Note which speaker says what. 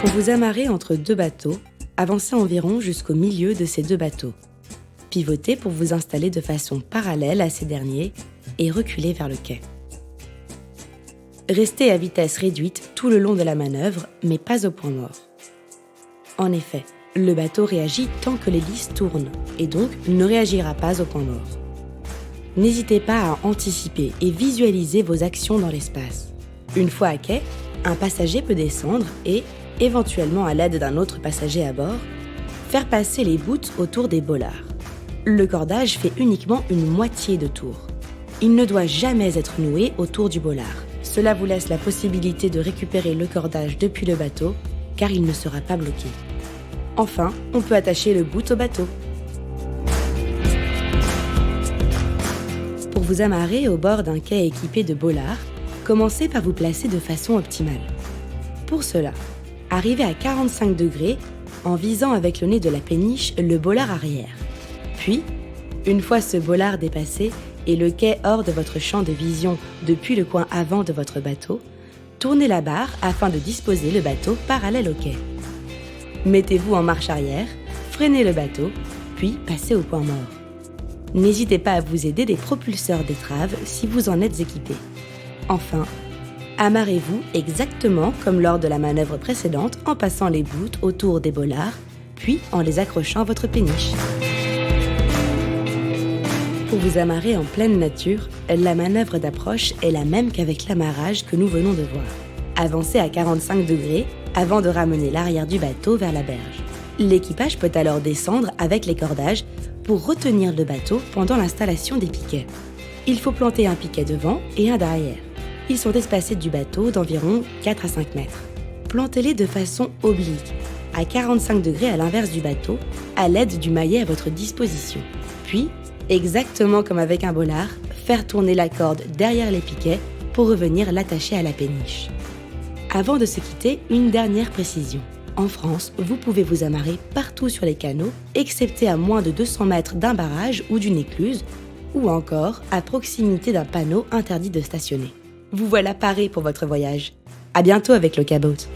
Speaker 1: Pour vous amarrer entre deux bateaux, avancez environ jusqu'au milieu de ces deux bateaux. Pivotez pour vous installer de façon parallèle à ces derniers et reculez vers le quai. Restez à vitesse réduite tout le long de la manœuvre, mais pas au point mort. En effet, le bateau réagit tant que l'hélice tourne et donc ne réagira pas au point mort. N'hésitez pas à anticiper et visualiser vos actions dans l'espace. Une fois à quai, un passager peut descendre et, éventuellement à l'aide d'un autre passager à bord, faire passer les bouts autour des bollards. Le cordage fait uniquement une moitié de tour. Il ne doit jamais être noué autour du bollard. Cela vous laisse la possibilité de récupérer le cordage depuis le bateau, car il ne sera pas bloqué. Enfin, on peut attacher le bout au bateau. Pour vous amarrer au bord d'un quai équipé de bollards, commencez par vous placer de façon optimale. Pour cela, arrivez à 45 degrés en visant avec le nez de la péniche le bollard arrière. Puis, une fois ce bollard dépassé et le quai hors de votre champ de vision depuis le coin avant de votre bateau, tournez la barre afin de disposer le bateau parallèle au quai. Mettez-vous en marche arrière, freinez le bateau, puis passez au point mort. N'hésitez pas à vous aider des propulseurs d'étrave si vous en êtes équipé. Enfin, amarrez-vous exactement comme lors de la manœuvre précédente en passant les bouts autour des bollards, puis en les accrochant à votre péniche. Pour vous amarrer en pleine nature, la manœuvre d'approche est la même qu'avec l'amarrage que nous venons de voir. Avancez à 45 degrés avant de ramener l'arrière du bateau vers la berge. L'équipage peut alors descendre avec les cordages pour retenir le bateau pendant l'installation des piquets. Il faut planter un piquet devant et un derrière. Ils sont espacés du bateau d'environ 4 à 5 mètres. Plantez-les de façon oblique, à 45 degrés à l'inverse du bateau, à l'aide du maillet à votre disposition. Puis, exactement comme avec un bollard, faire tourner la corde derrière les piquets pour revenir l'attacher à la péniche. Avant de se quitter, une dernière précision. En France, vous pouvez vous amarrer partout sur les canaux, excepté à moins de 200 mètres d'un barrage ou d'une écluse, ou encore à proximité d'un panneau interdit de stationner. Vous voilà paré pour votre voyage. À bientôt avec le Caboat.